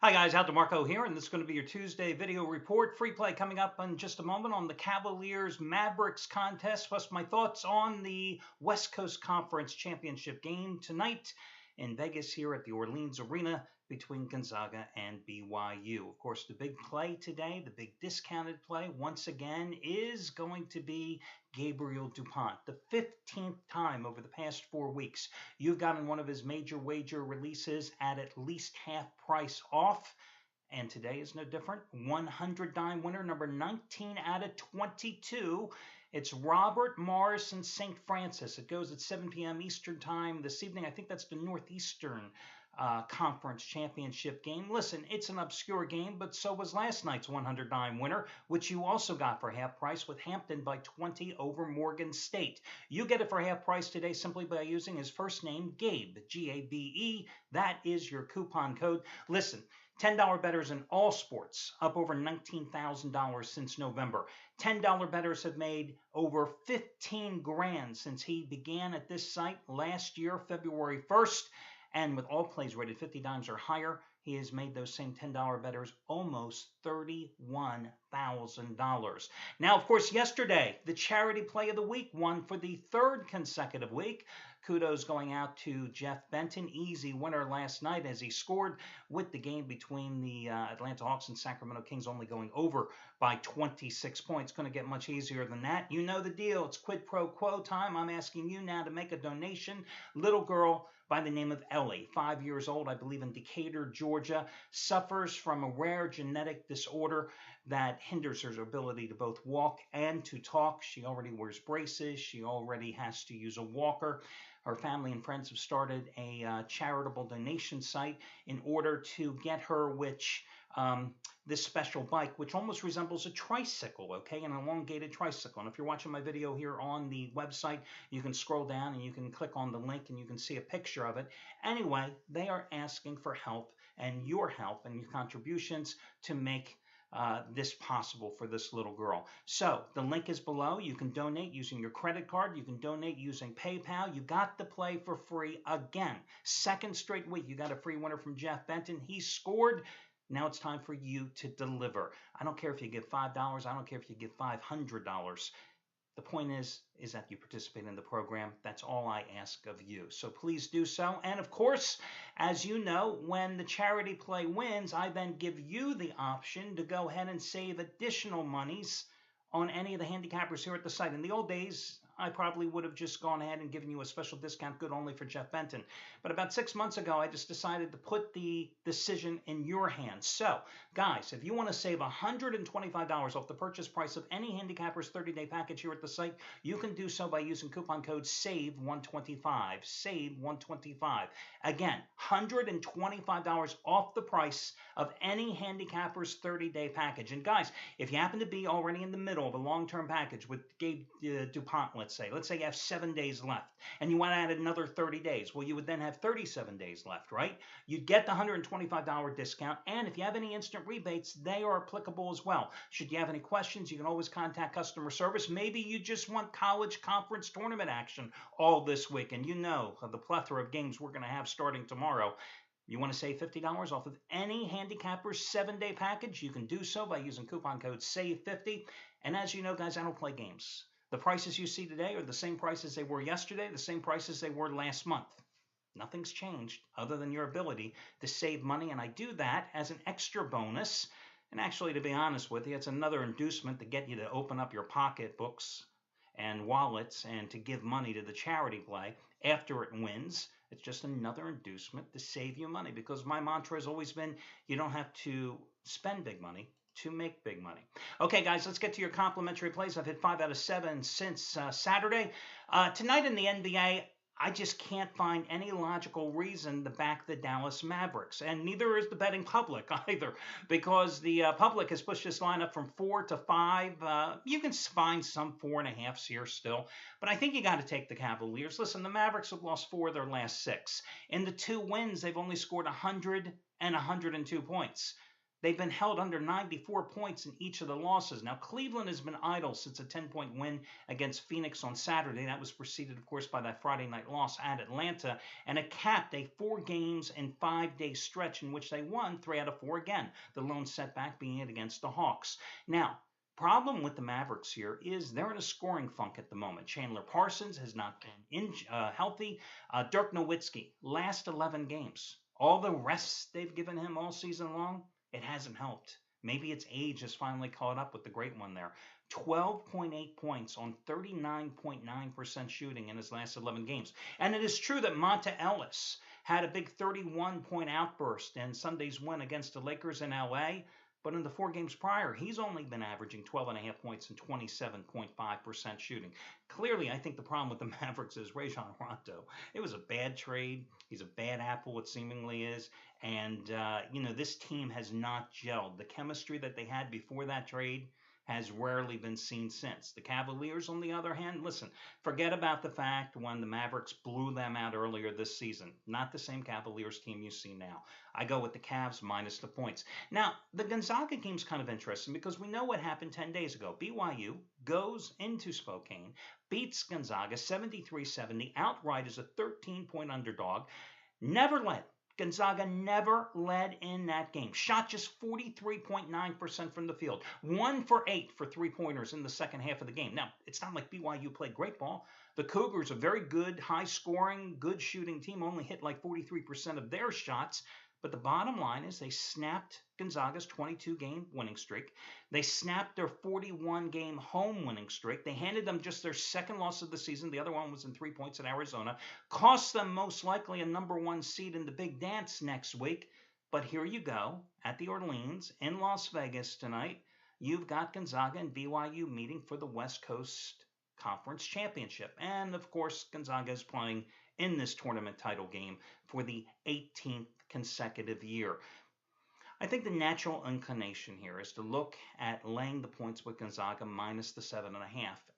Hi guys, Al DeMarco here, and this is going to be your Tuesday video report. Free play coming up in just a moment on the Cavaliers-Mavericks contest, plus my thoughts on the West Coast Conference Championship game tonight in Vegas here at the Orleans Arena between Gonzaga and BYU. Of course, the big play today, the big discounted play, once again, is going to be Gabriel DuPont. The 15th time over the past 4 weeks, you've gotten one of his major wager releases at least half price off. And today is no different. 100 dime winner, number 19 out of 22. It's Robert Morrison St. Francis. It goes at 7 p.m. Eastern Time this evening. I think that's the Northeastern Conference Championship game. Listen, it's an obscure game, but so was last night's 100 dime winner, which you also got for half price with Hampton by 20 over Morgan State. You get it for half price today simply by using his first name, Gabe, G-A-B-E. That is your coupon code. Listen, $10 bettors in all sports, up over $19,000 since November. $10 bettors have made over 15 grand since he began at this site last year, February 1st. And with all plays rated 50 dimes or higher, he has made those same $10 bettors almost $31,000. Now, of course, yesterday, the charity play of the week won for the third consecutive week. Kudos going out to Jeff Benton. Easy winner last night as he scored with the game between the Atlanta Hawks and Sacramento Kings only going over by 26 points. Going to get much easier than that. You know the deal. It's quid pro quo time. I'm asking you now to make a donation. Little girl by the name of Ellie, 5 years old, I believe in Decatur, Georgia, suffers from a rare genetic disorder that hinders her ability to both walk and to talk. She already wears braces. She already has to use a walker. Her family and friends have started a charitable donation site in order to get her this special bike, which almost resembles a tricycle, okay, an elongated tricycle. And if you're watching my video here on the website, you can scroll down and you can click on the link and you can see a picture of it. Anyway, they are asking for help and your contributions to make this possible for this little girl. So the link is below. You can donate using your credit card. You can donate using PayPal. You got the play for free again. Second straight week, you got a free winner from Jeff Benton. He scored. Now it's time for you to deliver. I don't care if you give $5. I don't care if you give $500. The point is that you participate in the program. That's all I ask of you. So please do so. And of course, as you know, when the charity play wins, I then give you the option to go ahead and save additional monies on any of the handicappers here at the site. In the old days, I probably would have just gone ahead and given you a special discount good only for Jeff Benton. But about 6 months ago, I just decided to put the decision in your hands. So, guys, if you want to save $125 off the purchase price of any handicapper's 30-day package here at the site, you can do so by using coupon code SAVE125. SAVE125. Again, $125 off the price of any handicapper's 30-day package. And guys, if you happen to be already in the middle of a long-term package with Gabe DuPont, let's say you have 7 days left and you want to add another 30 days. Well, you would then have 37 days left, right? You'd get the $125 discount. And if you have any instant rebates, they are applicable as well. Should you have any questions, you can always contact customer service. Maybe you just want college conference tournament action all this week. And you know of the plethora of games we're going to have starting tomorrow. You want to save $50 off of any handicapper's 7-day package? You can do so by using coupon code SAVE50. And as you know, guys, I don't play games. The prices you see today are the same prices they were yesterday, the same prices they were last month. Nothing's changed other than your ability to save money, and I do that as an extra bonus. And actually, to be honest with you, it's another inducement to get you to open up your pocketbooks and wallets and to give money to the charity play after it wins. It's just another inducement to save you money, because my mantra has always been you don't have to spend big money to make big money. Okay, guys, let's get to your complimentary plays. I've hit 5 out of 7 since Saturday. Tonight in the NBA, I just can't find any logical reason to back the Dallas Mavericks, and neither is the betting public either, because the public has pushed this line up from 4 to 5. You can find some 4.5s here still, but I think you got to take the Cavaliers. Listen, the Mavericks have lost 4 of their last 6. In the 2 wins, they've only scored 100 and 102 points. They've been held under 94 points in each of the losses. Now, Cleveland has been idle since a 10-point win against Phoenix on Saturday. That was preceded, of course, by that Friday night loss at Atlanta, and it capped a 4-games and 5-day stretch in which they won 3 out of 4 again, the lone setback being it against the Hawks. Now, problem with the Mavericks here is they're in a scoring funk at the moment. Chandler Parsons has not been healthy. Dirk Nowitzki, last 11 games. All the rests they've given him all season long, it hasn't helped. Maybe its age has finally caught up with the great one there. 12.8 points on 39.9% shooting in his last 11 games. And it is true that Monta Ellis had a big 31-point outburst in Sunday's win against the Lakers in LA. But in the 4 games prior, he's only been averaging 12.5 points and 27.5% shooting. Clearly, I think the problem with the Mavericks is Rajon Rondo. It was a bad trade. He's a bad apple, it seemingly is. And, this team has not gelled. The chemistry that they had before that trade has rarely been seen since. The Cavaliers, on the other hand, listen, forget about the fact when the Mavericks blew them out earlier this season. Not the same Cavaliers team you see now. I go with the Cavs minus the points. Now, the Gonzaga game's kind of interesting because we know what happened 10 days ago. BYU goes into Spokane, beats Gonzaga 73-70, outright as a 13-point underdog, never led. Gonzaga never led in that game. Shot just 43.9% from the field. 1 for 8 for 3-pointers in the second half of the game. Now, it's not like BYU played great ball. The Cougars, a very good, high-scoring, good shooting team, only hit like 43% of their shots. But the bottom line is they snapped Gonzaga's 22-game winning streak. They snapped their 41-game home winning streak. They handed them just their second loss of the season. The other one was in 3 points at Arizona. Cost them most likely a number 1 seed in the big dance next week. But here you go at the Orleans in Las Vegas tonight. You've got Gonzaga and BYU meeting for the West Coast Conference Championship. And, of course, Gonzaga is playing in this tournament title game for the 18th consecutive year. I think the natural inclination here is to look at laying the points with Gonzaga minus the 7.5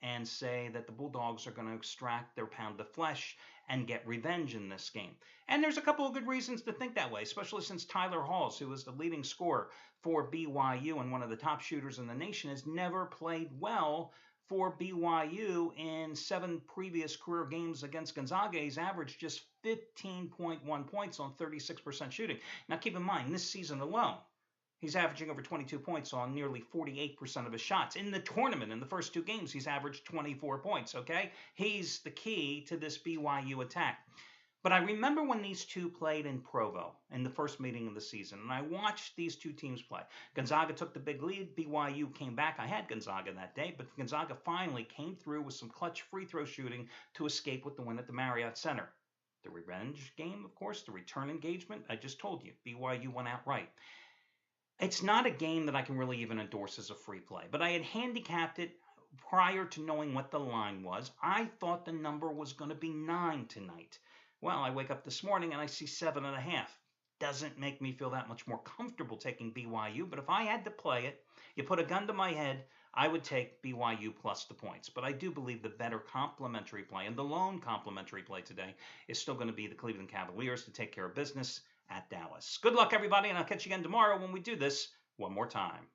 and say that the Bulldogs are going to extract their pound of flesh and get revenge in this game. And there's a couple of good reasons to think that way, especially since Tyler Halls, who is the leading scorer for BYU and one of the top shooters in the nation, has never played well for BYU in 7 previous career games against Gonzaga. He's averaged just 15.1 points on 36% shooting. Now keep in mind, this season alone, he's averaging over 22 points on nearly 48% of his shots. In the tournament, in the first 2 games, he's averaged 24 points, okay? He's the key to this BYU attack. But I remember when these two played in Provo in the first meeting of the season, and I watched these two teams play. Gonzaga took the big lead. BYU came back. I had Gonzaga that day, but Gonzaga finally came through with some clutch free throw shooting to escape with the win at the Marriott Center. The revenge game, of course, the return engagement, I just told you, BYU won outright. It's not a game that I can really even endorse as a free play, but I had handicapped it prior to knowing what the line was. I thought the number was going to be 9 tonight. Well, I wake up this morning and I see 7.5. Doesn't make me feel that much more comfortable taking BYU, but if I had to play it, you put a gun to my head, I would take BYU plus the points. But I do believe the better complementary play, and the lone complementary play today, is still going to be the Cleveland Cavaliers to take care of business at Dallas. Good luck, everybody, and I'll catch you again tomorrow when we do this one more time.